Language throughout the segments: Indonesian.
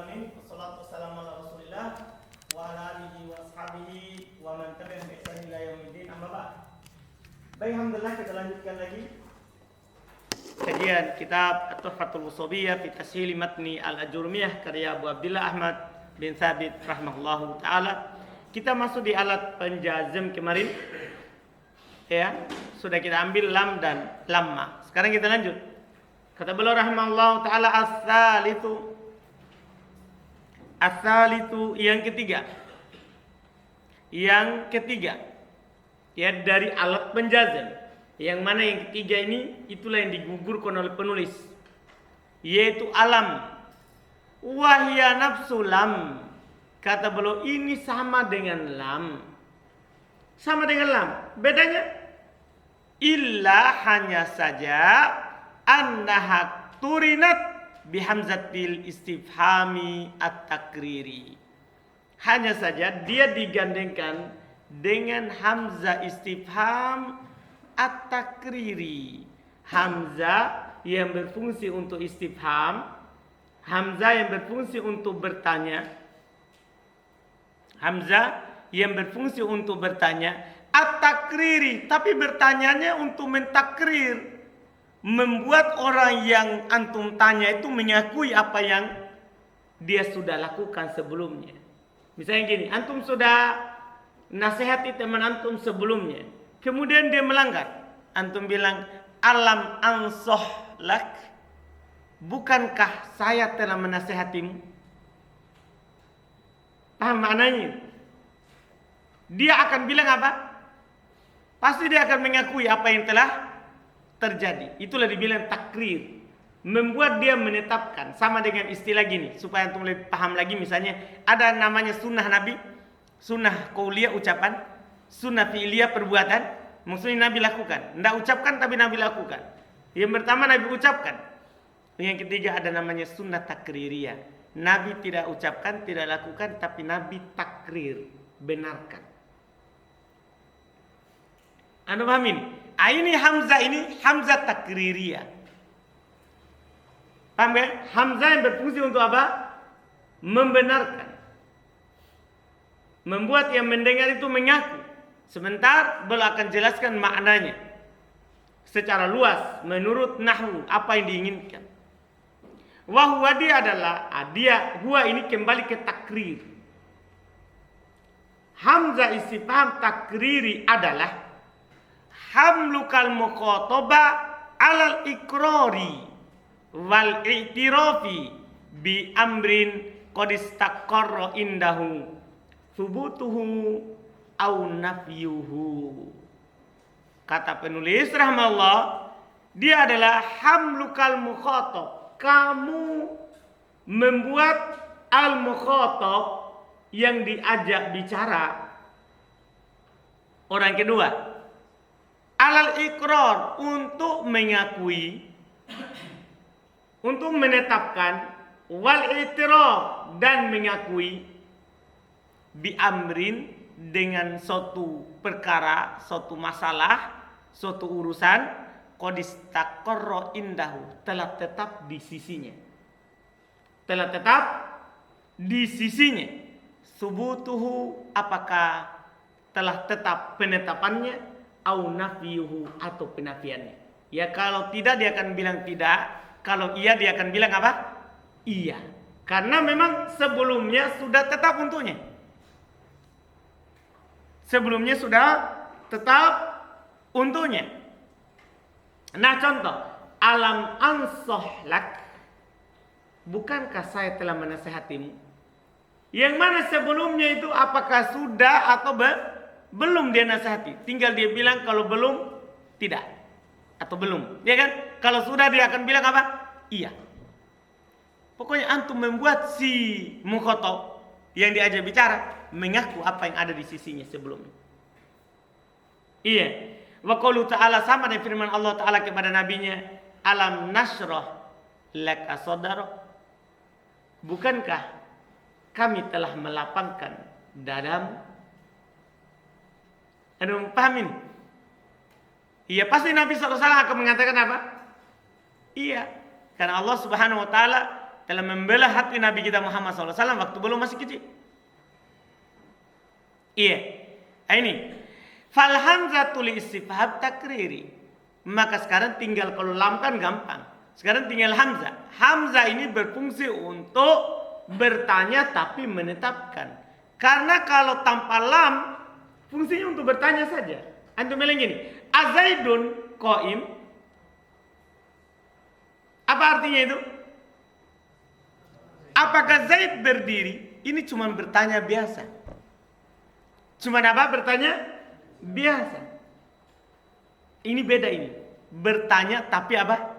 alamin. Wassalatu wassalamu ala Rasulillah wa ala alihi wa ashabihi wa man tabi'ahum bi ihsan ila yaumil amma ba'd. Baik, alhamdulillah kita lanjutkan lagi kajian kitab At-Tuhfatul Washabiyah fi Tashil Matni Al-Ajurmiyah karya Abu Abdillah Ahmad bin Thabit rahimahullahu taala. Kita masuk di alat penjazm kemarin. Ya, sudah kita ambil lam dan lamma. Sekarang kita lanjut. Kata beliau rahimahullahu taala as-salitu yang ketiga. Yang ketiga ya dari alat penjazm. Yang mana yang ketiga ini itulah yang digugurkan oleh penulis, yaitu alam. Wahya nafsu lam. Kata beliau ini sama dengan lam. Sama dengan lam. Bedanya illa hanya saja annaha turinat bihamzatil istifhami at-takriri. Hanya saja dia digandengkan dengan hamzah istifham at-takriri. Hamzah yang berfungsi untuk istifham, hamzah yang berfungsi untuk bertanya. Hamzah yang berfungsi untuk bertanya, at-takriri, tapi bertanyanya untuk mentakrir. Membuat orang yang antum tanya itu mengakui apa yang dia sudah lakukan sebelumnya. Misalnya gini, antum sudah nasihati teman antum sebelumnya, kemudian dia melanggar. Antum bilang, alam ansoh lak, bukankah saya telah menasihatimu? Paham maknanya? Dia akan bilang apa? Pasti dia akan mengakui apa yang telah terjadi. Itulah dibilang takrir. Membuat dia menetapkan. Sama dengan istilah gini, supaya antum lebih paham lagi. Misalnya ada namanya sunnah Nabi, sunnah qauliyah ucapan, sunnah fi'liyah perbuatan. Maksudnya Nabi lakukan. Tidak ucapkan tapi Nabi lakukan. Yang pertama Nabi ucapkan. Yang ketiga ada namanya sunnah takririyah. Nabi tidak ucapkan, tidak lakukan, tapi Nabi takrir, benarkan. Anda pahamin? Ini hamzah takririyah. Paham ya? Hamzah yang berfungsi untuk apa? Membenarkan. Membuat yang mendengar itu mengaku. Sebentar beliau akan jelaskan maknanya secara luas menurut nahwu apa yang diinginkan. Wahwa dia adalah huwa ini kembali ke takrir. Hamzah istifham takriri adalah hamlukal muqataba alal ikrari wal i'tirafi bi amrin qad istaqarra indahu thubutuhu au nafyuhu. Kata penulis rahmallah, dia adalah hamlukal mukhatab. Kamu membuat al-mukhatab yang diajak bicara orang kedua alal ikrar untuk mengakui, untuk menetapkan, wal i'tiraf dan mengakui, bi amrin dengan suatu perkara, suatu masalah, suatu urusan qad istaqarra indahu, telah tetap di sisinya. Telah tetap di sisinya. Subutuhu, apakah telah tetap penetapannya, au nafyuhu atau penafiannya. Ya kalau tidak dia akan bilang tidak, kalau iya dia akan bilang apa? Iya. Karena memang sebelumnya sudah tetap untuknya. Sebelumnya sudah tetap untuknya. Nah contoh, alam ansoh lak, bukankah saya telah menasihatimu? Yang mana sebelumnya itu apakah sudah atau belum dia nasihati? Tinggal dia bilang kalau belum, tidak. Atau belum, ya kan? Kalau sudah dia akan bilang apa? Iya. Pokoknya antum membuat si mukhatab yang diajak bicara mengaku apa yang ada di sisinya sebelumnya. Iya. Wa qaulu ta'ala, sama dengan firman Allah Ta'ala kepada nabinya, alam nasrah laka sadrak, bukankah kami telah melapangkan dadamu? Anda pahamin? Iya, pasti Nabi SAW akan mengatakan apa? Iya, karena Allah Subhanahu Wa Ta'ala telah membela hati Nabi kita Muhammad SAW waktu belum masih kecil. Iya. Ini. Fal hamzatul istifham takriri. Maka sekarang tinggal kalau lam kan gampang. Sekarang tinggal hamzah. Hamzah ini berfungsi untuk bertanya tapi menetapkan. Karena kalau tanpa lam fungsinya untuk bertanya saja. Antum bilang gini, Azaidun qaim. Apa artinya itu? Apakah Zaid berdiri? Ini cuma bertanya biasa. Cuma apa? Bertanya biasa. Ini beda ini. Bertanya tapi apa?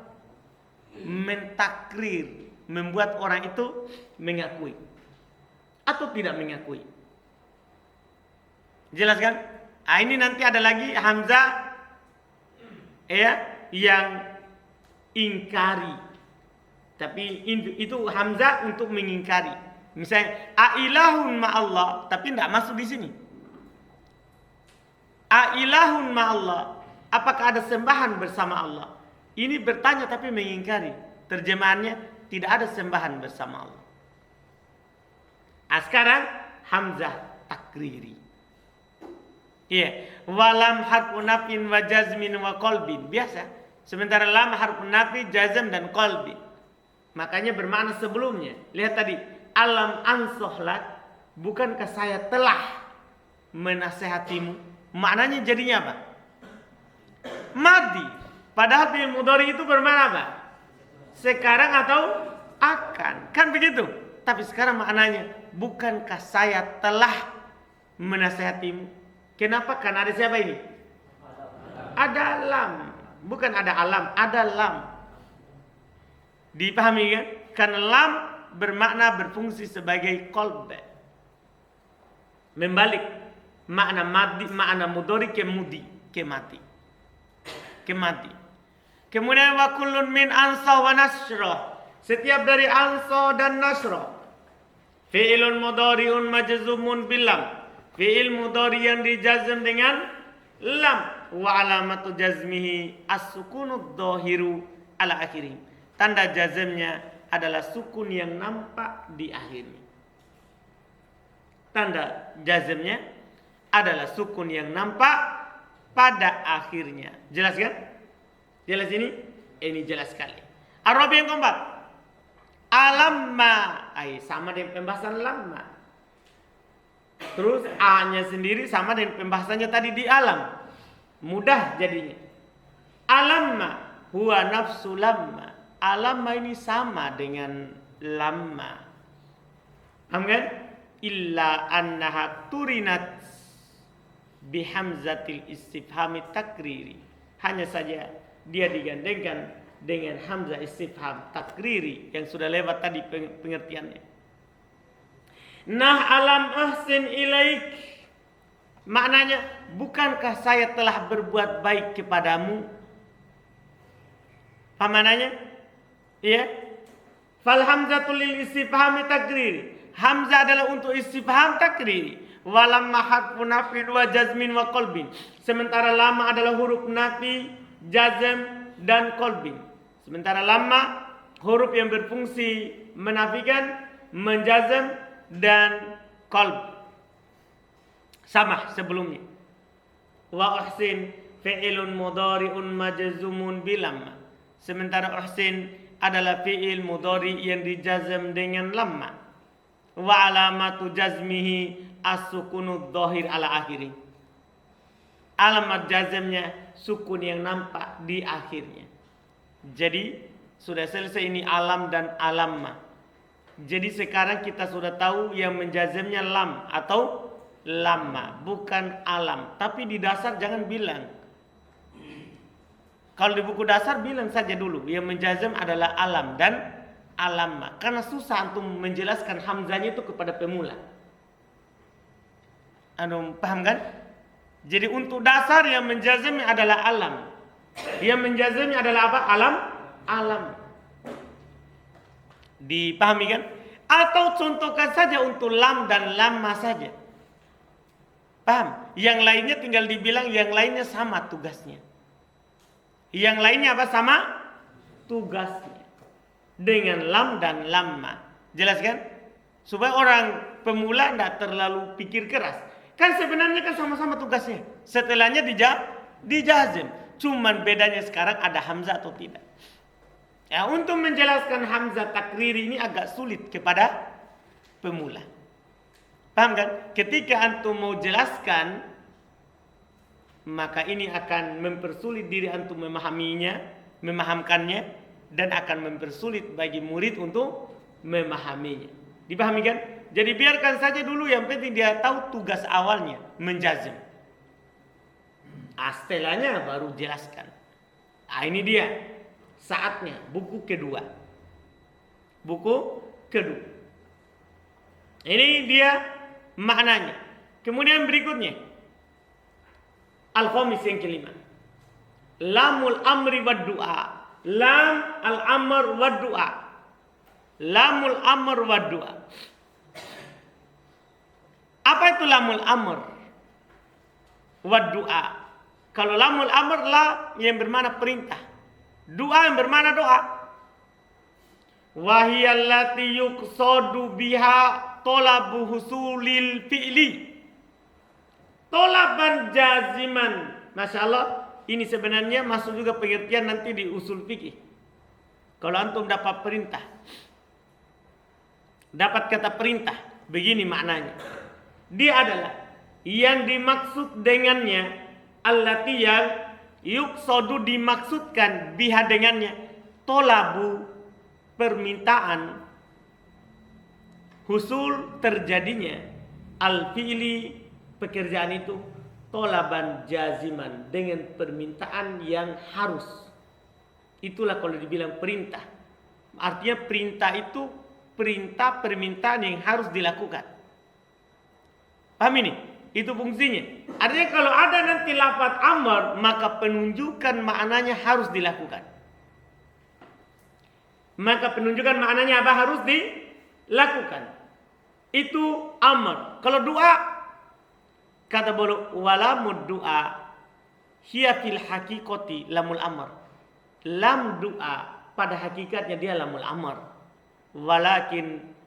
Mentakrir. Membuat orang itu mengakui. Atau tidak mengakui. Jelas kan? Nah, ini nanti ada lagi hamzah ya, yang ingkari. Tapi itu hamzah untuk mengingkari. Misalnya ailahun ma'allah, tapi tidak masuk di sini. Ailahun ma'allah, apakah ada sembahan bersama Allah? Ini bertanya tapi mengingkari. Terjemahannya tidak ada sembahan bersama Allah. Sekarang hamzah takriri. Iya, walam harfu nafin wa jazmin wa qalbin. Biasa. Sementara lam harfu nafi, jazm dan qalbi. Makanya bermakna sebelumnya. Lihat tadi, alam ansohlak, bukankah saya telah menasehatimu? Maknanya jadinya apa? Madi. Padahal fi'il mudhari itu bermakna apa? Sekarang atau akan. Kan begitu. Tapi sekarang maknanya, bukankah saya telah menasehatimu? Kenapa? Karena ada siapa ini? Ada lam. Bukan ada alam, ada lam. Dipahami kan? Karena lam bermakna berfungsi sebagai qalb. Membalik makna madi, makna mudhari ke mudi, ke mati. Ke mati. Kemudian wa kullun min ansa wa nasra. Setiap dari ansa dan nasra. Fi'ilun mudhari'un majzumun bilam. Fi'il mudhari yang dijazm dengan lam. Wa alamatu jazmihi as-sukunud dhahiru ala akhirih. Tanda jazmnya adalah sukun yang nampak di akhirnya. Tanda jazmnya adalah sukun yang nampak pada akhirnya. Jelas kan? Jelas ini? Ini jelas sekali. Arabi yang keempat. Alamma. Sama dengan pembahasan lamma. Terus A-nya sendiri sama dengan pembahasannya tadi di alam. Mudah jadinya. Alamma huwa nafsu lamma. Alamma ini sama dengan lamma. Paham kan? Illa annaha turinat bihamzatil istifhami takriri. Hanya saja dia digandengkan dengan hamzah istifham takriri yang sudah lewat tadi pengertiannya. Nah alam ahsin ilaik. Maknanya, bukankah saya telah berbuat baik kepadamu? Apa maknanya? Iya. Fal hamzatul lil istifhami takriri. Hamzah adalah untuk istifham takriri. Walam harfu nafin wa jazmin wa qalbin. Sementara lama adalah huruf nafi, jazm dan qalbin. Sementara lama huruf yang berfungsi menafikan, menjazm dan qalb. Sama sebelumnya. Wa uhsin fi'ilun mudhari'un majzumun bilamma. Sementara uhsin adalah fi'il mudhari yang dijazm dengan lamma. Wa alamatu jazmihi as-sukunud dhahir ala akhiri. Alamat jazmnya sukun yang nampak di akhirnya. Jadi sudah selesai ini alam dan alamma. Jadi sekarang kita sudah tahu yang menjazmnya lam atau lamma, bukan alam. Tapi di dasar jangan bilang. Kalau di buku dasar bilang saja dulu yang menjazm adalah alam dan alamma. Karena susah untuk menjelaskan hamzahnya itu kepada pemula. Paham kan? Jadi untuk dasar yang menjazmnya adalah alam. Yang menjazmnya adalah apa? Alam. Dipahami kan? Atau contohkan saja untuk lam dan lamma saja. Paham? Yang lainnya tinggal dibilang yang lainnya sama tugasnya. Yang lainnya apa? Sama tugasnya. dengan lam dan lamma. Jelas kan? Supaya orang pemula tidak terlalu pikir keras. Kan sebenarnya kan sama-sama tugasnya. Setelahnya dijazm. Cuman bedanya sekarang ada hamzah atau tidak. Ya, untuk menjelaskan hamzah takriri ini agak sulit kepada pemula. Paham kan? Ketika antum mau jelaskan, maka ini akan mempersulit diri antum memahamkannya, dan akan mempersulit bagi murid untuk memahaminya. Dipahami kan? Jadi biarkan saja dulu, yang penting dia tahu tugas awalnya, menjazm. Setelahnya baru jelaskan. Ini dia saatnya, buku kedua. Buku kedua. Ini dia maknanya. Kemudian berikutnya, al-khamis yang kelima. Lamul amri wad du'a. Lam al-amr wad du'a. Lamul amr wad du'a. Apa itu lamul amr wad du'a? Kalau lamul amr, la yang bermakna perintah, doa yang bermakna doa. Wahiyallati yuqsadu biha talabu husulil fi'li talaban jaziman. Masya Allah, ini sebenarnya masuk juga pengertian nanti di usul fikih. Kalau antum dapat perintah, dapat kata perintah, begini maknanya. Dia adalah yang dimaksud dengannya, allati yang yuqsadu dimaksudkan, biha dengannya, tolabu permintaan, husul terjadinya, al-fi'li pekerjaan itu, tolaban jaziman dengan permintaan yang harus. Itulah kalau dibilang perintah. Artinya perintah itu perintah permintaan yang harus dilakukan. Paham ini? Itu fungsinya. Artinya kalau ada nanti lafaz amr, maka penunjukan maknanya harus dilakukan. Maka penunjukan maknanya apa? Harus dilakukan. Itu amr. Kalau doa, kata bolu walamud doa hiya fil haqiqati lamul amr. Lam doa pada hakikatnya dia lamul amr.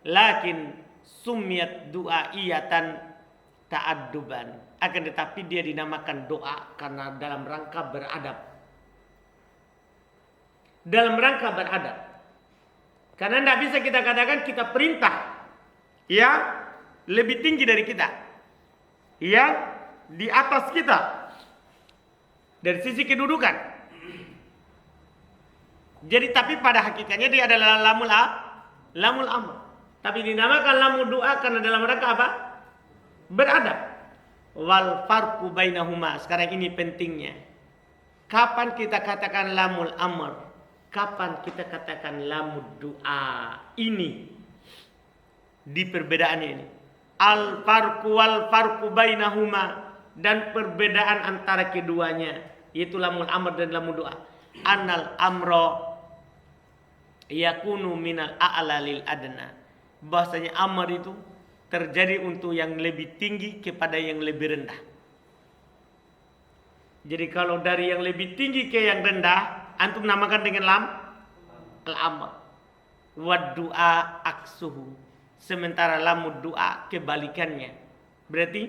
Lakin sumiyat doa iyatan ta'adduban. Akan tetapi dia dinamakan doa karena dalam rangka beradab. Dalam rangka beradab. Karena tidak bisa kita katakan kita perintah yang lebih tinggi dari kita, yang di atas kita dari sisi kedudukan. Jadi tapi pada hakikatnya dia adalah lamul amr. Tapi dinamakan lamul doa karena dalam rangka apa? Beradab. Wal farqu bainahuma. Sekarang ini pentingnya. Kapan kita katakan lamul amr? Kapan kita katakan lamul doa? Ini di perbedaannya ini. Al farqu wal farqu bainahuma, dan perbedaan antara keduanya, yaitu lamul amr dan lamul doa. Annal amro yakunu minal a'la lil adna. Bahasanya amr itu terjadi untuk yang lebih tinggi kepada yang lebih rendah. Jadi kalau dari yang lebih tinggi ke yang rendah, antum namakan dengan lam al-amr. Wad du'a aksuhu. Sementara lamud du'a kebalikannya. Berarti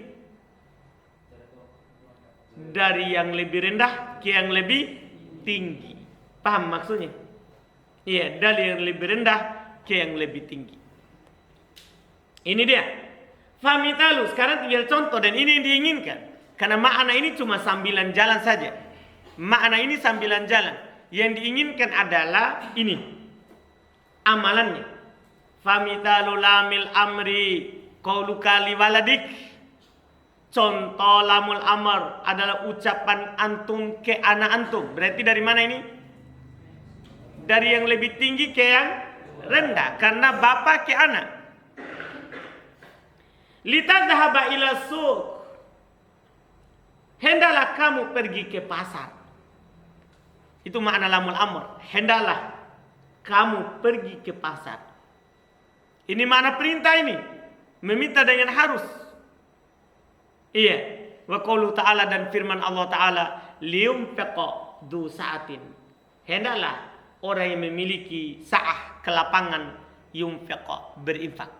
dari yang lebih rendah ke yang lebih tinggi. Paham maksudnya? Iya, dari yang lebih rendah ke yang lebih tinggi. Ini dia. Famitalu. Sekarang tinggal contoh, dan ini yang diinginkan. Karena makna ini cuma sambilan jalan saja. Makna ini sambilan jalan. Yang diinginkan adalah ini. Amalannya. Famitalu lamil amri qauluka liwaladik. Contoh lamul amr adalah ucapan antum ke anak antum. Berarti dari mana ini? Dari yang lebih tinggi ke yang rendah. Karena bapak ke anak. Litadhhaba ila suq. Hendaklah kamu pergi ke pasar. Itu makna lamul amr. Hendaklah kamu pergi ke pasar. Ini makna perintah ini. Meminta dengan harus. Iya. Wa qaulu ta'ala, dan firman Allah Ta'ala, liyunfiqa du sa'atin. Hendaklah orang yang memiliki sa'ah, ke lapangan yunfiqa, berinfak.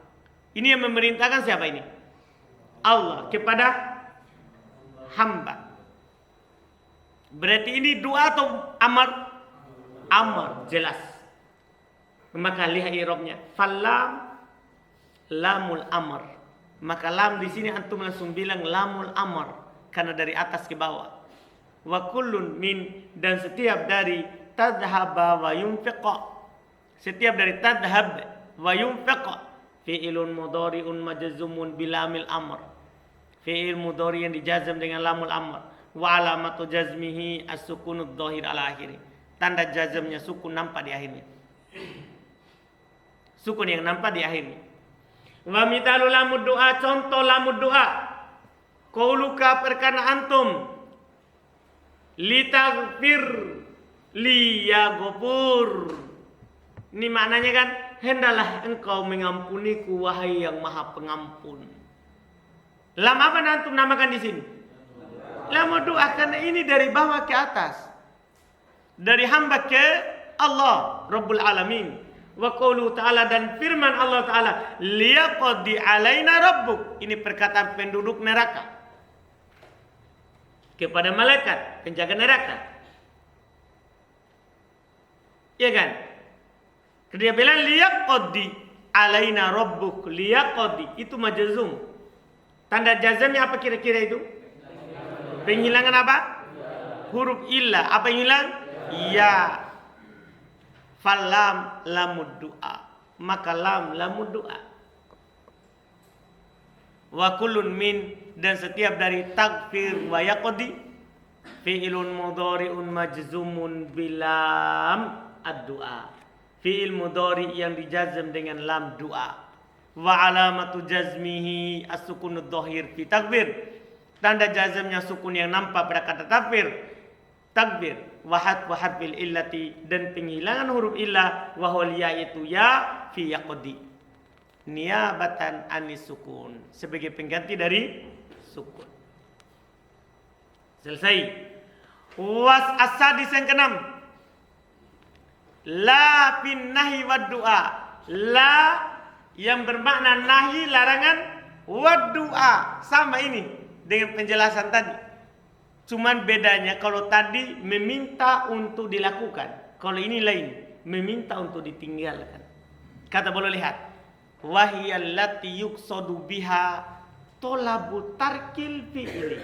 Ini yang memerintahkan siapa ini? Allah kepada hamba. Berarti ini doa atau amar? Amar, jelas. Maka lihat i'rabnya. Falam lamul amr. Maka lam di sini antum langsung bilang lamul amr karena dari atas ke bawah. Wa kullun min, dan setiap dari tadhhaba wa yunfiqa. Setiap dari tadhhab wa yunfiqa fi'ilun mudhari'un majzumun bilamil amr. Fi'il mudhari yang dijazam dengan lamul amr. Wa alamatu jazmihi as-sukunud dhahir ala akhiri. Tanda jazamnya sukun nampak di akhirnya. Sukun yang nampak di akhirnya. Wa mitalu lamud doa, contoh lamud doa. Qauluka perkana antum litaghfir li ya ghafur. Ini maknanya kan, hendalah engkau mengampuniku wahai yang maha pengampun. Lam apa antum namakan di sini? Lamud doa, karena ini dari bawah ke atas. Dari hamba ke Allah Rabbul Alamin. Wa qawlu ta'ala, dan firman Allah Ta'ala, liyaqdi alaina rabbuk. Ini perkataan penduduk neraka kepada malaikat penjaga neraka. Ya kan? Dia bilang liyaqdi alaina rabbuk. Liyaqdi itu majzum. Tanda jazamnya apa kira-kira itu? Penghilangan apa? Huruf illa. Apa yang hilang? Ya. Falam lamud doa. Maka lam lamud doa. Wa kullun min, dan setiap dari takfir wa yaqdi fi'ilun mudhari'un majzumun bilam ad-du'a. Fi'il mudhari yang dijazam dengan lam doa. Wa alamatu jazmihi as-sukunud dhahir fi takbir. Tanda jazamnya sukun yang nampak pada kata takbir. Wahad harfil illati, dan penghilangan huruf illah wahwal ya, itu ya fi yaqdi, niabatan anis sukun, sebagai pengganti dari sukun. Selesai. Was asadis yang keenam, la fin nahi wad du'a. La yang bermakna nahi, larangan, wad du'a, sama ini dengan penjelasan tadi. Cuman bedanya, kalau tadi meminta untuk dilakukan, kalau ini lain, meminta untuk ditinggalkan. Kata boleh lihat, wahiyallati yuqsadu biha tolabu tarkil fi'li.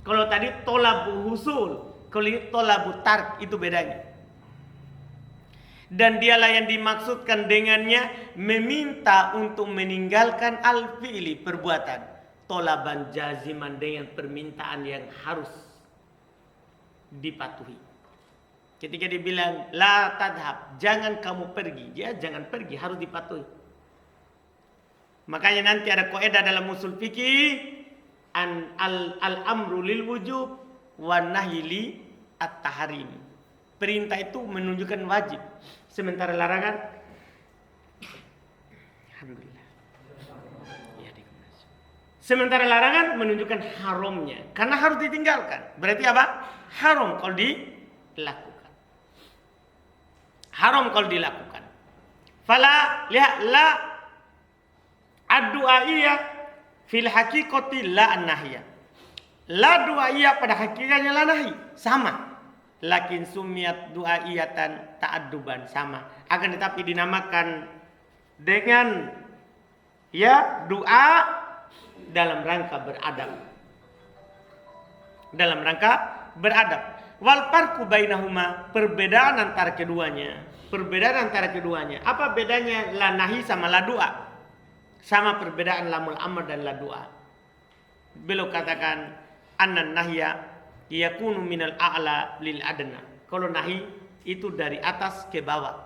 Kalau tadi tolabu husul, kalau ini tolabu tark, itu bedanya. Dan dialah yang dimaksudkan dengannya meminta untuk meninggalkan al-fi'li, perbuatan. Tolaban jaziman, dengan permintaan yang harus dipatuhi. Ketika dibilang la tadhab, jangan kamu pergi, ya jangan pergi, harus dipatuhi. Makanya nanti ada kaidah dalam usul fikih, al-amru lil wujub wan nahyi li at-tahrim. Perintah itu menunjukkan wajib, sementara larangan alhamdulillah. Sementara larangan menunjukkan haramnya, karena harus ditinggalkan. Berarti apa? Haram kalau dilakukan. Haram kalau dilakukan. Fala lihat la ad-du'aiyah fil haqiqati la an-nahiyah. La du'aiyah pada hakikatnya la nahi, sama. Lakin sumiyat du'aiyatan ta'adduban, sama. Akan tetapi dinamakan dengan ya doa dalam rangka beradab. Dalam rangka beradab. Wal farqu bainahuma, perbedaan antara keduanya. Perbedaan antara keduanya. Apa bedanya la nahi sama la doa? Sama perbedaan lamul amr dan la doa. Beliau katakan annan nahya yakunu minal a'la lil adna. Kalau nahi itu dari atas ke bawah.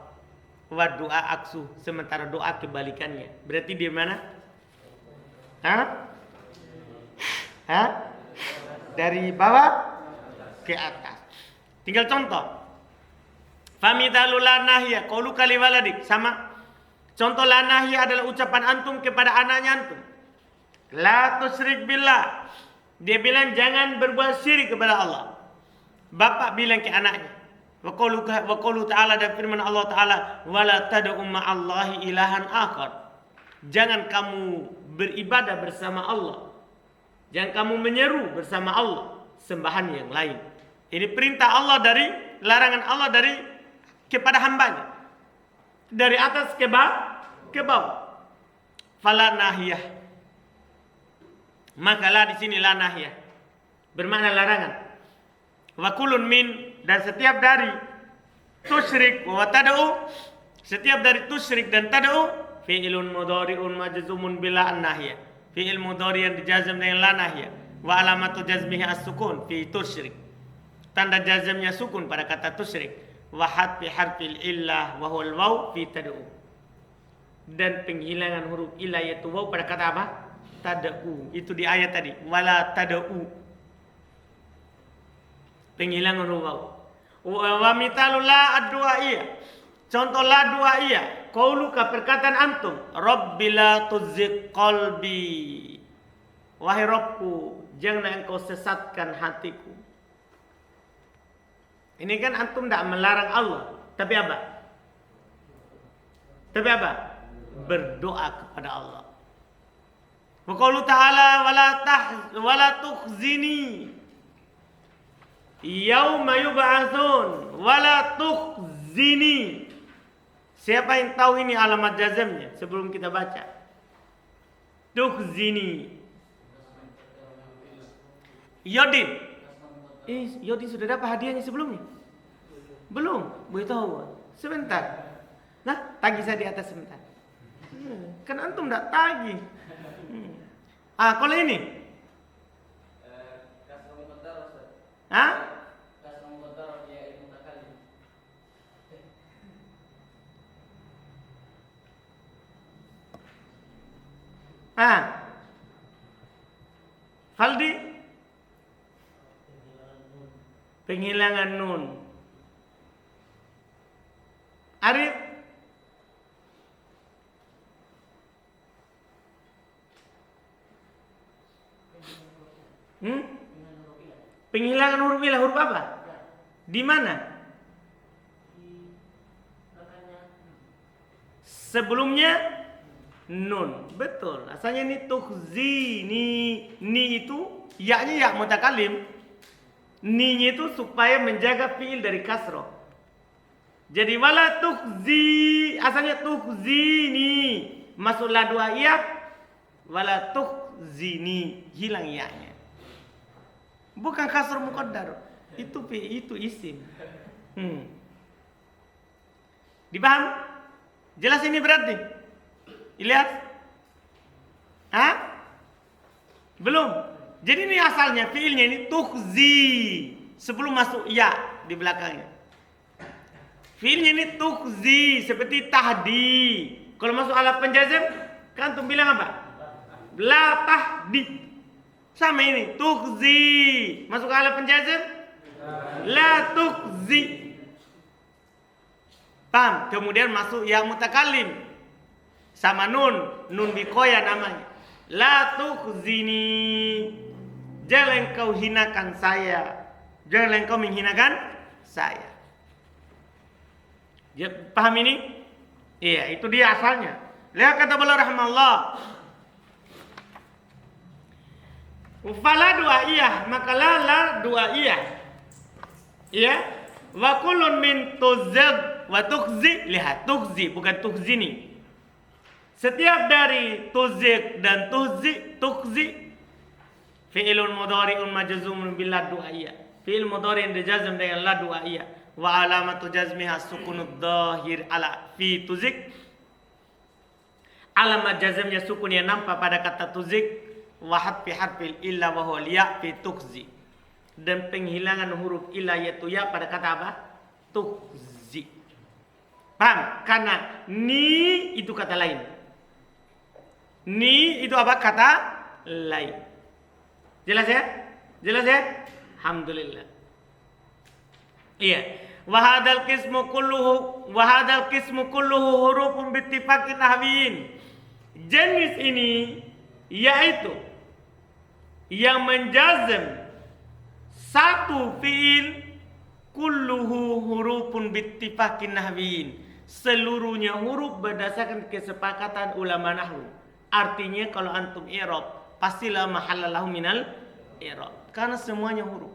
Wa doa aksu, sementara doa kebalikannya. Berarti di mana? Dari bawah ke atas. Tinggal contoh. Famidhalu la nahya qauluka liwaladik, sama. Contoh la nahya adalah ucapan antum kepada anaknya antum. La tusyrik billah. Dia bilang jangan berbuat syirik kepada Allah. Bapak bilang ke anaknya, Wa qaulu ta'ala, dan firman Allah Ta'ala, wala tad'u ma'allahi ilahan akhar. Jangan kamu beribadah bersama Allah. Jangan kamu menyeru bersama Allah sembahan yang lain. Ini perintah Allah dari, larangan Allah dari kepada hambanya. Dari atas ke bawah. Fala nahiyah. Makalah di sini la nahiyah. Bermakna larangan. Wa kulun min, dan setiap dari tusyrik wa tad'u, setiap dari tusyrik dan tad'u, fi'ilun mudhari'un majzumun bila an-nahiyah. Fi'il mudhari yang dijazm dengan la nahiyah. Wa alamatu jazmihi as-sukun fi tusyrik. Tanda jazmnya sukun pada kata tusyrik. Wa hadfi harfil illah wa huwal waw fi tad'u. Dan penghilangan huruf illah yaitu waw pada kata apa? Tad'u. Itu di ayat tadi. Wala tad'u. Penghilangan huruf waw. Wa mitalu la ad-du'aiyah. Contoh la du'aiyah. Qauluka, perkataan antum, Rabbi la tuzigh qalbi. Wahai Rabbku, jangan engkau sesatkan hatiku. Ini kan antum tidak melarang Allah, tapi apa? Berdoa kepada Allah. Wa qaulu ta'ala wala tukhzini yauma yub'atsun wala tukhzini. Siapa yang tahu ini alamat jazmnya sebelum kita baca? Tukhzini. Yodin. Yodin sudah dapat hadiahnya sebelumnya? Belum. Boleh tahu? Sebentar. Nah, tagih saya di atas sebentar. Kan antum tidak tagih. Kalau ini? Hah? Faldi? Penghilangan nun. Arif? Penghilangan huruf ilah, huruf apa? Di mana? Sebelumnya nun. Betul. Asalnya ini tukhzini. Ni itu ya-nya ya mutakalim. Ni-nya itu supaya menjaga fiil dari kasroh. Jadi wala tukhzi, asalnya tukhzini. Masuklah dua iya. Wala tukhzini, hilang ya-nya. Bukan kasroh muqaddar. Itu isim. Dipaham? Jelas ini berarti? Lihat. Belum. Jadi ini asalnya fiilnya ini tukhzi. Sebelum masuk ya di belakangnya. Fiilnya ini tukhzi seperti tahdi. Kalau masuk alat penjazm kan antum bilang apa? La tahdi. Sama ini tukhzi. Masuk alat penjazm la tukhzi. Paham? Kemudian masuk ya mutakalim. Sama nun bikoya namanya. La tukhzini. Jangan engkau hinakan saya. Jangan engkau menghinakan saya. Paham ini? Iya, itu dia asalnya. Lihat kata beliau rahimahullah. Fala du'aiyah, maka la du'aiyah. Iya. Wa kullun min tuzad wa tukhzi. Lihat, tukhzi bukan tukhzini. Setiap dari tuzik dan tukhzi fi'ilun mudhari'un majzumun bil la du'aiyah. Fi'il mudhari' yang dijazm dengan la du'aiyah. Wa alamatu jazmiha sukunud dhahir ala fi tuzik. Alamat jazmnya sukun yang nampak pada kata tuzik. Wa hadfi harfil illa wa huwa ya fi tukhzi. Dan penghilangan huruf illa yaitu ya pada kata apa? Tukhzi. Paham? Karena ni itu kata lain. Ni itu apa? Kata lain. Jelas ya? Jelas ya? Alhamdulillah. Iya. Wa hadzal qismu kulluhu hurufun bittifaqin nahwiyin. Jenis ini yaitu yang menjazm satu fiil kulluhu hurufun bittifaqin nahwiyin. Seluruhnya huruf berdasarkan kesepakatan ulama nahwu. Artinya kalau antum i'rab, pastilah mahallalahu minal i'rab. Karena semuanya huruf.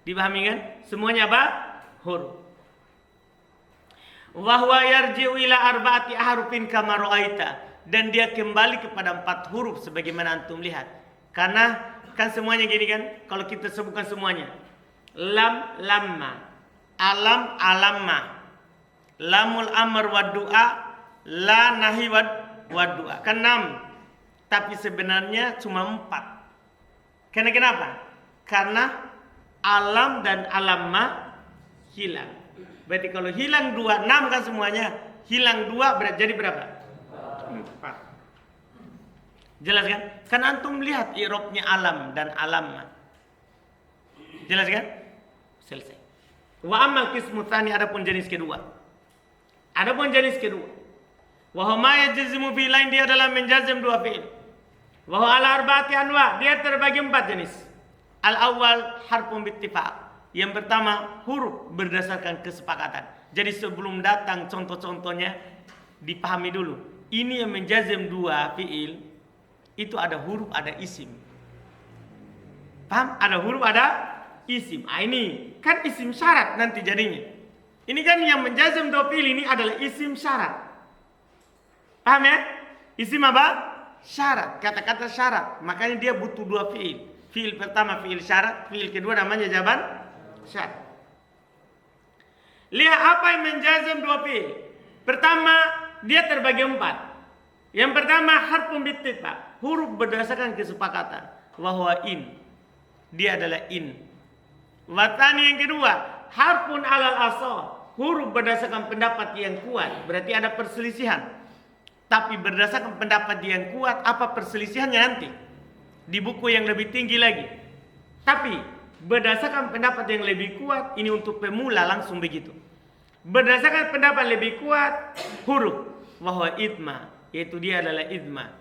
Dipahami kan? Semuanya apa? Huruf. Wa huwa yarji'u ila arba'ati ahrufin kama ra'aita. Dan dia kembali kepada 4 huruf sebagaimana antum lihat. Karena kan semuanya gini kan? Kalau kita sebutkan semuanya. Lam, lamma. Alam, alamma. Lamul amr wa du'a. La nahi wa du'a. Kan 6. Tapi sebenarnya cuma 4. Karena kenapa? Karena alam dan alamma hilang. Berarti kalau hilang 2, 6 kan semuanya. Hilang 2 berarti jadi berapa? 4. Jelas kan? Kan antum lihat i'rabnya alam dan alamma. Jelas kan? Selesai. Wa amal qismu tsani, adapun jenis kedua. Adapun jenis kedua. Wa huma yajzimu fi lain, dia adalah menjazm 2 fi'il. Wa huwa ala arba'ati anwa, dia terbagi 4 jenis. Al awal harfun bittifaq. Yang pertama huruf berdasarkan kesepakatan. Jadi sebelum datang contoh-contohnya dipahami dulu. Ini yang menjazm 2 fi'il itu ada huruf, ada isim. Paham? Ada huruf, ada isim. Ini kan isim syarat nanti jadinya. Ini kan yang menjazm 2 fi'il ini adalah isim syarat. Paham ya? Isim apa? Syarat. Kata-kata syarat. Makanya dia butuh 2 fi'il. Fi'il pertama fi'il syarat, fi'il kedua namanya jawaban syarat. Lihat apa yang menjazm 2 fi'il. Pertama, dia terbagi 4. Yang pertama harfun bittifaq, huruf berdasarkan kesepakatan. Wa huwa in. Dia adalah in. Wa tsani, yang kedua, harfun alal asal, huruf berdasarkan pendapat yang kuat. Berarti ada perselisihan. Tapi berdasarkan pendapat yang kuat, apa perselisihannya nanti? Di buku yang lebih tinggi lagi. Tapi berdasarkan pendapat yang lebih kuat, ini untuk pemula langsung begitu. Berdasarkan pendapat lebih kuat, huruf wahwa idma, yaitu dia adalah idma.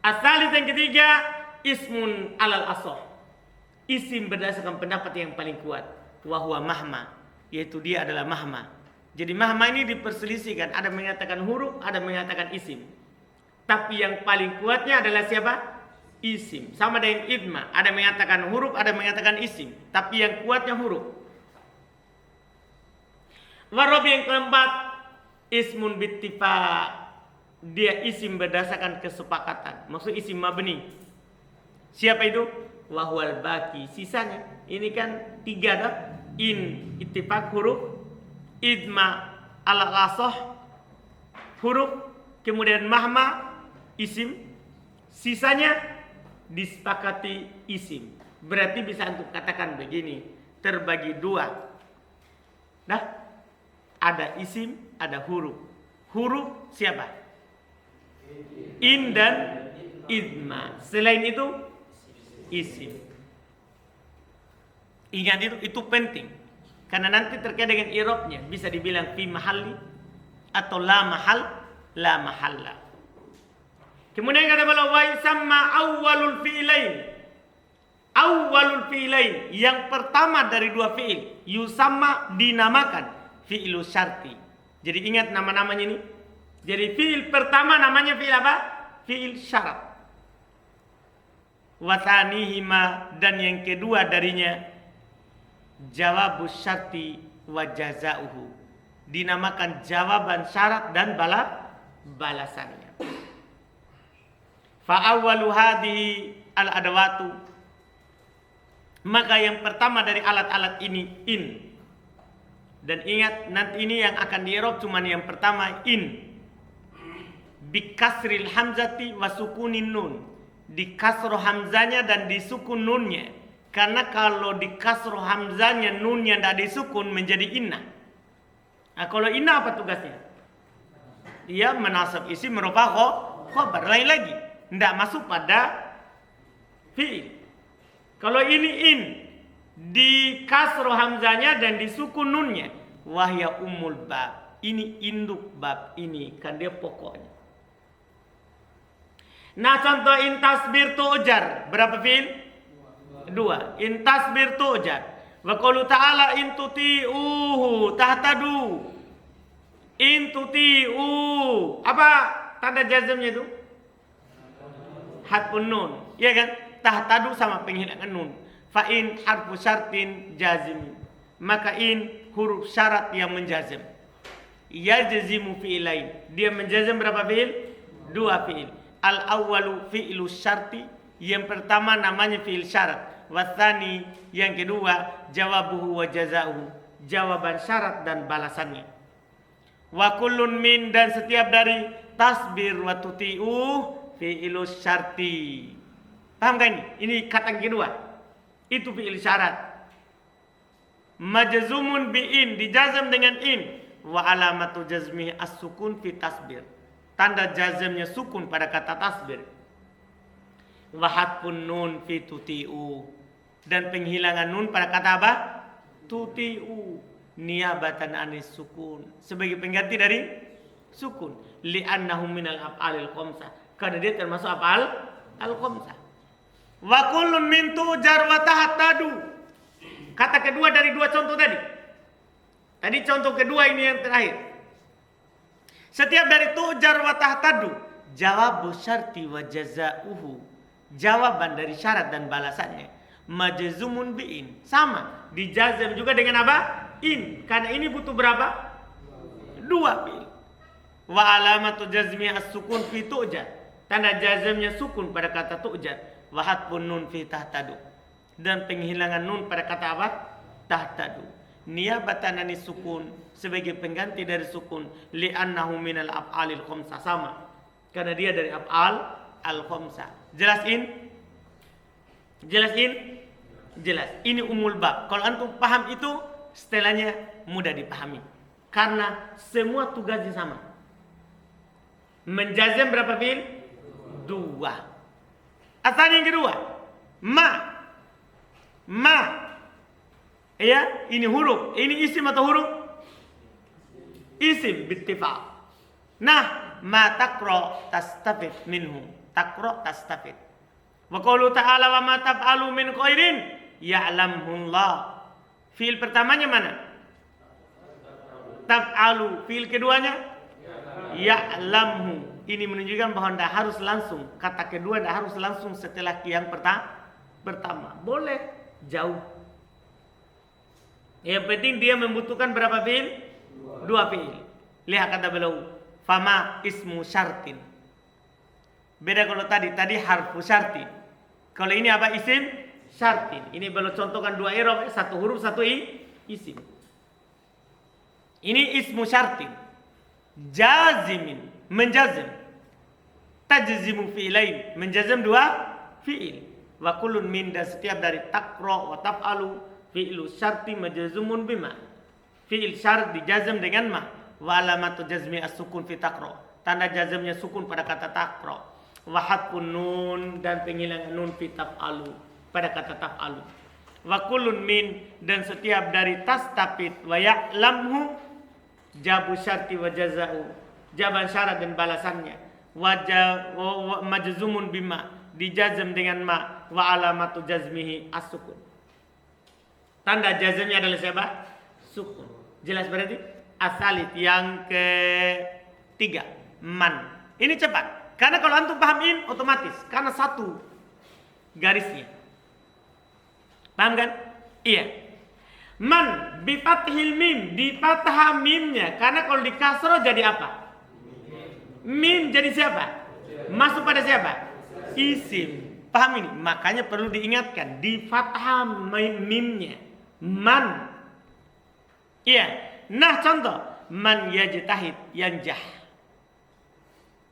Asalis yang ketiga, ismun alal asah, isim berdasarkan pendapat yang paling kuat, wahwa mahma, yaitu dia adalah mahma. Jadi mahma ini diperselisihkan, ada mengatakan huruf, ada mengatakan isim. Tapi yang paling kuatnya adalah siapa? Isim. Sama dengan idma, ada mengatakan huruf, ada mengatakan isim. Tapi yang kuatnya huruf. Warob yang keempat, ismun bittifaq, dia isim berdasarkan kesepakatan. Maksud isim mabni. Siapa itu? Wahwal baki, sisanya. Ini kan 3 dah. In ittifaq huruf, idma ala asah huruf, kemudian mahma isim, sisanya disepakati isim. Berarti bisa untuk katakan begini, terbagi 2. Dah, ada isim, ada huruf. Huruf siapa? In dan idma. Selain itu isim. Ingat itu penting. Karena nanti terkait dengan i'rabnya bisa dibilang fi mahalli atau la mahal, la mahalla. Kemudian kata beliau wa yusamma awwalul fi'lain. Awwalul fi'lain, yang pertama dari 2 fi'il, yusamma dinamakan fi'lu syarti. Jadi ingat nama-namanya ini. Jadi fi'il pertama namanya fi'il apa? Fi'il syarat. Wa tsanihima, dan yang kedua darinya jawabus syarti wa jazauhu, dinamakan jawaban syarat dan balasannya. Fa awwalu hadhihi al adawatu, maka yang pertama dari alat-alat ini in. Dan ingat nanti ini yang akan di-i'rab cuma yang pertama in. Bi kasril hamzati wa sukunin nun, di kasroh hamzanya dan di sukun nunnya. Karena kalau di kasroh hamzanya nunnya tidak disukun menjadi inna. Nah, kalau inna apa tugasnya? Dia menasab isim merupa khobar. Lain lagi, tidak masuk pada fi'il. Kalau ini in, di kasroh hamzanya dan di sukun nunnya, wahya ummul bab, ini induk bab ini, kan dia pokoknya. Nah contoh in tasbir tu'jar, berapa fi'il? Dua. In tasbir tu'jar. Wa qaulu ta'ala in tuti'uhu tahtadu. In tuti'u. Apa tanda jazmnya itu? Harfun nun. Iya kan? Tahtadu sama penghilangan nun. Fa in harfu syartin jazim. Maka in huruf syarat yang menjazim. Yajzimu fi'ilain. Dia menjazim berapa fi'il? Dua fi'il. Al-awwalu fi'lu syarti. Yang pertama namanya fi'il syarat. Wathani yang kedua jawabuhu wa jazauhu. Jawaban syarat dan balasannya. Wa kullun min dan setiap dari tasbir wa tuti'u fi'lu syarti. Paham kan ini? Ini kata yang kedua. Itu fi'il syarat. Majzumun bi'in dijazam dengan in. Wa alamatu jazmihi as-sukun fi tasbir. Tanda jazamnya sukun pada kata tasbir. Wa hatfun nun fi tuti'u. Dan penghilangan nun pada kata apa? Tuti'u. Niabatan anis sukun. Sebagai pengganti dari sukun. Li'annahu minal af'alil khamsah. Karena dia termasuk af'al al-khamsah. Wa kullun min tujar wa tahtadu. Kata kedua dari dua contoh tadi. Tadi contoh kedua ini yang terakhir. Setiap dari tujar wa tahtadu. Jawabu syarti wa jazauhu. Jawaban dari syarat dan balasannya. Majzumun bi'in. Sama. Dijazam juga dengan apa? In. Karena ini butuh berapa? Dua fi'il. Wa alamatu jazmi as-sukun fi tu'jad. Tanda jazamnya sukun pada kata tu'jad. Wa hatfun nun fi tahtadu. Dan penghilangan nun pada kata apa? Tahtadu. Niabatan anis sukun. Sebagai pengganti dari sukun. Li'annahu minal af'alil khamsah. Sama. Karena dia dari af'al al-khamsah. Jelas in? Jelas in? Jelas. Ini umul bab. Kalau antum paham itu, setelahnya mudah dipahami. Karena semua tugasnya sama. Menjazam berapa fi'il? Dua. Asal yang kedua. Ma. Ya, ini huruf. Ini isim atau huruf? Isim bittifaq. Nah, ma taqra tastafid minhu. Taqra tastafid. Wa qaulu ta'ala wa ma taf'alu min khairin ya'lamhullah. Fiil pertamanya mana? Taf'alu. Fiil keduanya ya'lamhu. Ini menunjukkan bahwa tidak harus langsung. Kata kedua tidak harus langsung setelah yang pertama. Boleh jauh. Yang penting dia membutuhkan berapa fiil? Dua fiil. Lihat kata beliau. Fama ismu syartin. Beda kalau tadi harfu syartin. Kalau ini apa? Isim syartin. Ini belum contohkan dua i'rab, satu huruf, satu isim. Ini ismu syartin. Jazimin, menjazim. Tajzimu fi'lain, menjazim dua fi'il. Wa kullun min dan setiap dari taqra wa taf'alu fi'lu syarti majzumun bima. Fi'il syarat dijazam dengan ma. Wa alamatu jazmi as-sukun fi taqra. Tanda jazamnya sukun pada kata taqra. Wa hatfun nun dan penghilangan nun fi taf'alu pada kata taf'alu. Wa kullun min dan setiap dari tastafid wa ya'lamhu jabu syarti wa jaza'u. Jawaban syarat dan balasannya. Wa majzumun bima dijazam dengan ma wa alamatu jazmihi as-sukun. Tanda jazamnya adalah siapa? Sukun. Jelas berarti? Asalit yang ketiga, man. Ini cepat. Karena kalau antum paham in otomatis karena satu garisnya. Paham kan? Iya. Man bi fathil mim, di fathah mimnya. Karena kalau di kasroh jadi apa? Mim jadi siapa? Masuk pada siapa? Isim. Paham ini? Makanya perlu diingatkan di fathah mimnya. Man. Iya. Nah contoh, man yajtahid yanjah.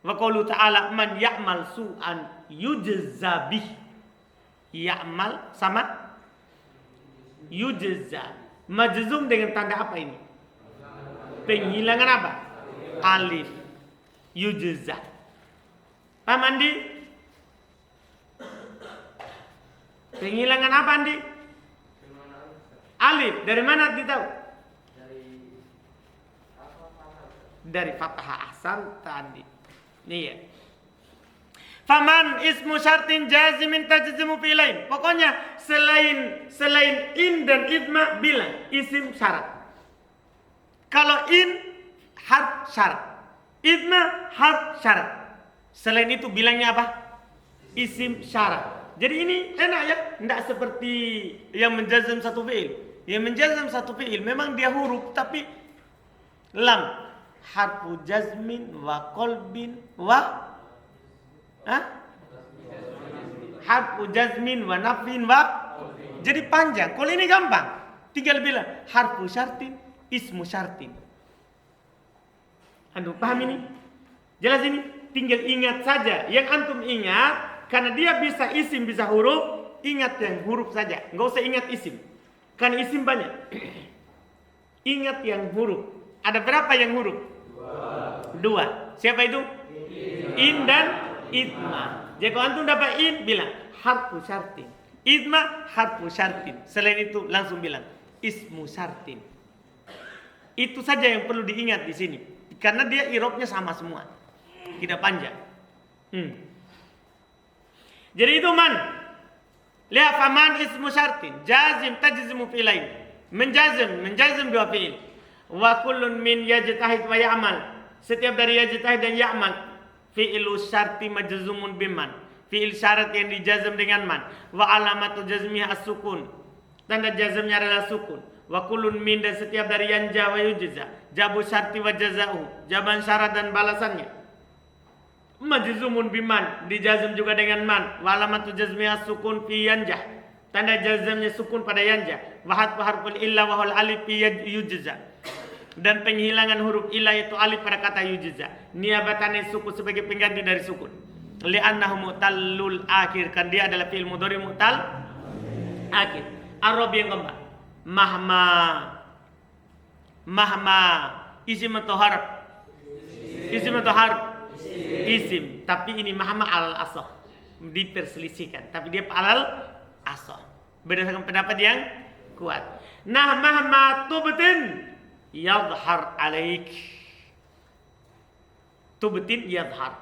Wa qaulu ta'ala man ya'mal su'an yujza bih. Ya'mal sama yujza. Majzum dengan tanda apa ini? Penghilangan apa? Alif. Yujza. Paham Andi? Penghilangan apa Andi? Alif. Dari mana ditahu? Dari fathah ahsan tadi. Iya. Faman ismu syartin jazimin tajzimu fi'lain. Pokoknya selain in dan idma bilang isim syarat. Kalau in harf syarat, idma harf syarat. Selain itu bilangnya apa? Isim syarat. Jadi ini enak ya, tidak seperti yang menjazam satu fi'il. Yang menjazam satu fi'il memang dia huruf tapi lam, harfu jazmin wa qalbin wa harfu jazmin wa nafin wa. Jadi panjang. Kalau ini gampang, tinggal bilang harfu syartin, ismu syartin. Antum paham ini? Jelas ini? Tinggal ingat saja. Yang antum ingat, karena dia bisa isim bisa huruf, ingat yang huruf saja. Enggak usah ingat isim. Karena isim banyak. Ingat yang huruf. Ada berapa yang huruf? Dua. Siapa itu? In dan idma. Jadi kalau antum dapat in, bilang harfu syartin. Idma harfu syartin. Selain itu langsung bilang ismu syartin. Itu saja yang perlu diingat di sini. Karena dia irobnya sama semua. Tidak panjang. Jadi itu man. Lihat faman ismu syartin. Jazim tajzimu fi'lain. Menjazim dua fi'il. Wa kullun min yajtahid wa ya'mal. Setiap dari yajtahid dan ya'mal. Fi'ilu syarti majzumun biman. Fi'il syarat yang dijazam dengan man. Wa alamatu jazmiha as-sukun. Tanda jazamnya adalah sukun. Wa kullun min dan setiap dari yanja wa yujza. Jabu syarti wa jaza'u. Jaban syarat dan balasannya. Majzumun biman. Dijazam juga dengan man. Wa alamatu jazmiha as-sukun fi yanjah. Tanda jazamnya sukun pada yanjah. Wa harful illa wa hul alif fi yujza. Dan penghilangan huruf ilah itu alif pada kata yujza. Niabatane sukun sebagai pengganti dari sukun. Li'annahu mu'tallul akhir. Kan dia adalah fi'il mudhari mu'tal akhir. Arab yang keempat. Mahma isim atau harf? Isim atau harf? Isim. Tapi ini mahma alal asah. Diperselisihkan. Tapi dia alal asah. Berdasarkan pendapat yang kuat. Nah mahma tubtin yadhar alaik. Tubtin yadhar.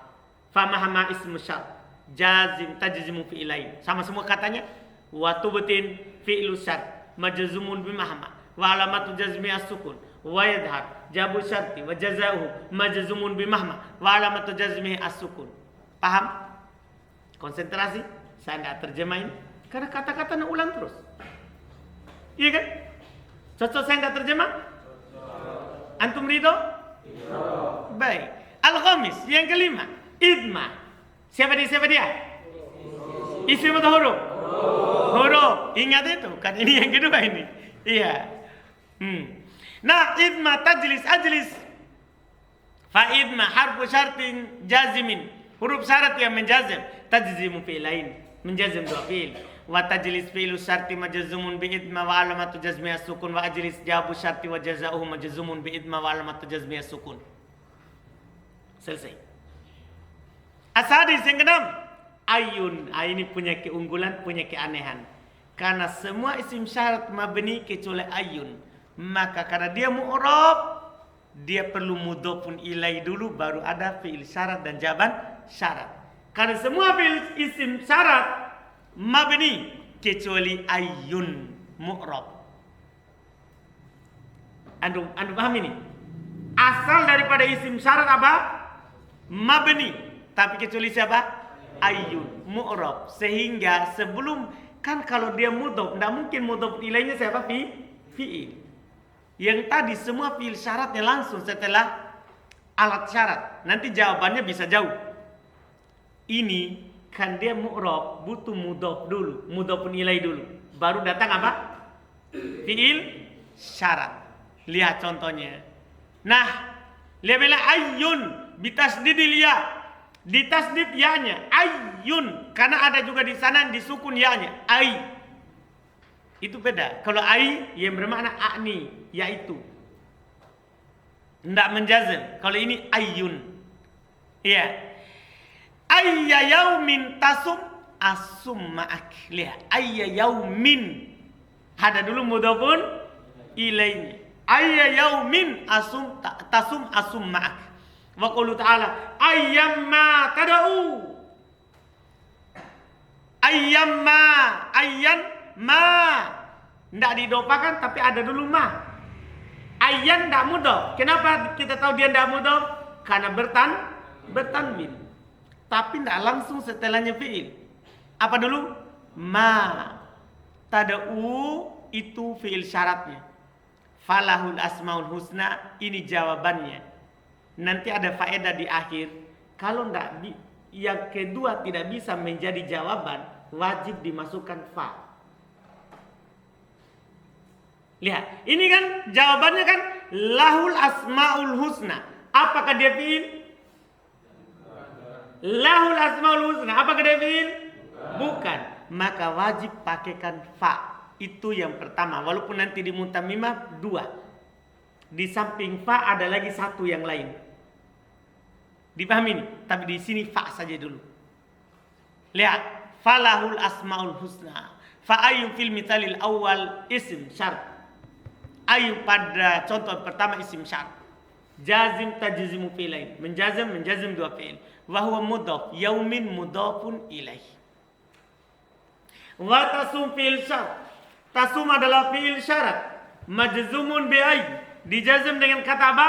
Famahama ismu syart. Jazim tajzimu fi'ilain. Sama semua katanya. Wa tubtin fi'lu syart. Majzumun bimahama. Wa alamatu jazmi as-sukun. Wa yadhar. Jabu syarti. Wa jazauhu. Majzumun bimahama. Wa alamatu jazmi as-sukun. Paham? Konsentrasi. Saya tidak terjemahin. Karena kata-kata nak ulang terus. Iya kan? Cocok saya tidak terjemah? Antum ridho? Baik. Al-khamis, yang kelima, idma. Siapa dia? Isim atau huruf? Huruf. Ingat itu, kan ini yang kedua ini. Iya. Nah, idma ajlis. Fa idma harfu syartin jazimin. Huruf syarat yang menjazim. Tajzimu fi'lain. Menjazim dua fi'il. Wa tajlis fi'lu syarti majzumun bi idma wa alamatu jazmiha sukun wa ajlis jawabu syarti wa jazauhu majzumun bi idma wa alamatu jazmiha sukun. Selesai. Asadis yang keenam, ayun. Ini punya keunggulan, punya keanehan. Karena semua isim syarat mabni kecuali ayun. Maka karena dia mu'rab, dia perlu mudhofun ilai dulu baru ada fi'il syarat dan jawaban syarat. Karena semua fi'il isim syarat mabni kecuali ayun mu'rab. Antum paham ini? Asal daripada isim syarat apa? Mabni. Tapi kecuali siapa? Ayun mu'rab. Sehingga sebelum, kan kalau dia mudhof, tidak mungkin mudhof ilainya siapa? Fi'il. Yang tadi semua fi'il syaratnya langsung setelah alat syarat. Nanti jawabannya bisa jauh. Ini kan dia mu'rab, butuh mudhof dulu, mudhofun ilai dulu. Baru datang apa? Fi'il syarat. Lihat contohnya. Nah, lihat bila ayun bitasdidil ya. Ditasdid ya-nya ayun, karena ada juga di sana disukun ya-nya ai. Itu beda. Kalau ai yang bermakna akni, yaitu. Tidak menjazam. Kalau ini ayun. Iya. Ayya yaumin tasum asum ma'ak. Lihat. Ayya yaumin. Ada dulu mudhofun ilainya. Ayya yaumin tasum asum ma'ak. Wa qulu ta'ala ayyamma tada'u. Ayyamma, ayyan ma. Tidak didopakan tapi ada dulu ma. Ayyan tidak mudhof. Kenapa kita tahu dia tidak mudhof? Karena bertanwin. Tapi tidak langsung setelahnya fi'il. Apa dulu? Ma. Tada'u itu fi'il syaratnya. Falahul asmaul husna, ini jawabannya. Nanti ada faedah di akhir. Kalau tidak, yang kedua tidak bisa menjadi jawaban, wajib dimasukkan fa. Lihat, ini kan jawabannya kan lahul asmaul husna. Apakah dia fi'il? Lahul asmaul husna. Apakah dia fi'il? Bukan. Maka wajib pakaikan fa. Itu yang pertama. Walaupun nanti di mutamimah 2. Di samping fa ada lagi satu yang lain. Dipahami ini? Tapi di sini fa saja dulu. Lihat, falahul asmaul husna. Fa ayu fil mithalil awal isim syart. Ayu pada contoh pertama isim syart. Jazim tajzimu fi'lain. Menjazim dua fi'il. Wa huwa mudhaf, yaumin mudhafun ilaih. Wa tasum fi'il syart. Tasum adalah fi'il syarat. Majzumun bi ay. Dijazm dengan kata apa?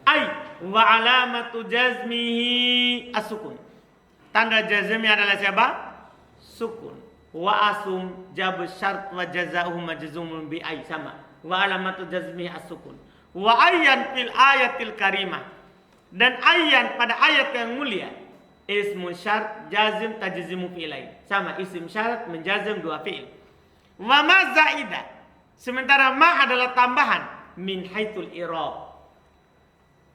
Ay. Wa alamatu jazmihi as-sukun. Tanda jazmnya adalah siapa? Sukun. Wa asum jab syart wa jazaohu majzumun bi ay, sama. Wa alamatu jazmihi as-sukun. Wa ayyan fil ayatil karimah. Dan ayyan pada ayat yang mulia. Ismun syart jazim tajzimu fi'lain. Sama, isim syarat menjazim dua fi'il. Wa ma zaidah. Sementara ma adalah tambahan min haitsul i'rab.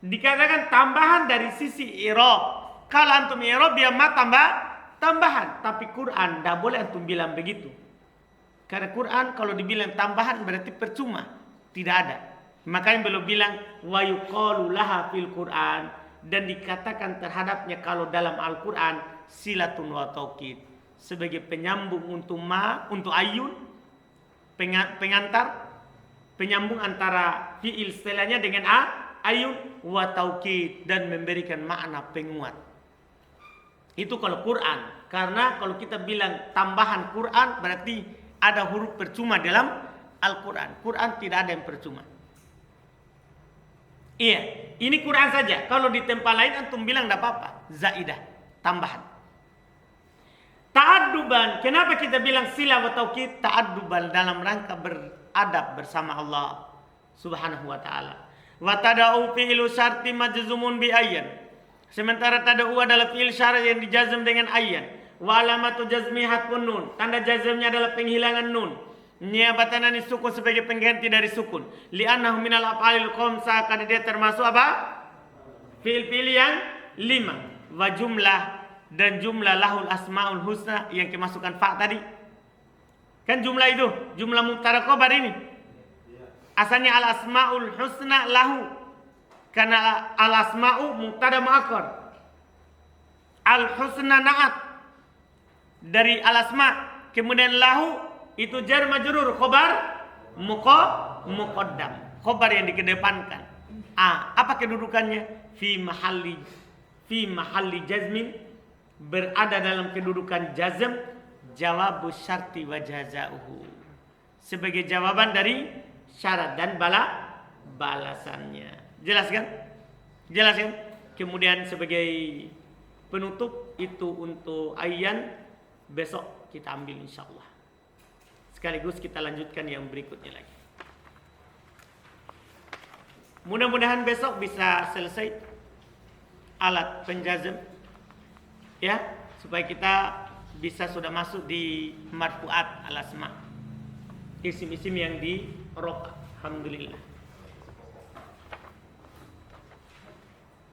Dikatakan tambahan dari sisi i'rab. Kalau antum i'rab dia ma tambahan, tapi Quran tidak boleh antum bilang begitu. Karena Quran kalau dibilang tambahan berarti percuma, tidak ada. Makanya beliau bilang wa yuqalu laha fil Quran, dan dikatakan terhadapnya kalau dalam Al-Quran silatun wa taukid, sebagai penyambung untuk ma, untuk ayun, pengantar, penyambung antara fi'il setelahnya dengan ayun, wa taukid, dan memberikan makna penguat. Itu kalau Quran. Karena kalau kita bilang tambahan Quran berarti ada huruf percuma dalam Al-Quran. Quran tidak ada yang percuma. Iya, ini Quran saja. Kalau di tempat lain antum bilang tidak apa-apa. Zaidah, tambahan. Ta'adduban. Kenapa kita bilang sila wa taukid? Ta'adduban dalam rangka beradab bersama Allah Subhanahu wa ta'ala. Wa tada'u fi'lu syarti majzumun bi ayyan. Sementara tada'u adalah fi'il syarat yang dijazm dengan ayyan. Wa alamatu jazmi hatfun nun. Tanda jazmnya adalah penghilangan nun. Niabatan ani sukun sebagai pengganti dari sukun. Li'annahu minal af'alil khamsah, karena dia termasuk apa? Fi'il-fi'il yang 5. Wa jumlah, dan jumlah lahul asmaul husna yang kemasukan fa tadi. Kan jumlah itu, jumlah mubtada khabar ini. Asalnya al asmaul husna lahu. Karena al asma'u mubtada muakkar. Al husna na'at dari al asma. Kemudian lahu itu jar majrur, khabar muqaddam, khabar yang dikedepankan. Apa kedudukannya? Fi mahalli jazmin, berada dalam kedudukan jazm. Jawabu syarti wa jazauhu, sebagai jawaban dari syarat dan balasannya. Jelas kan? Jelas kan? Kemudian sebagai penutup itu untuk ayyan besok kita ambil insyaallah. Sekaligus kita lanjutkan yang berikutnya lagi. Mudah-mudahan besok bisa selesai alat penjazm, ya, supaya kita bisa sudah masuk di marfu'at al asma, isim-isim yang di rofa. Alhamdulillah.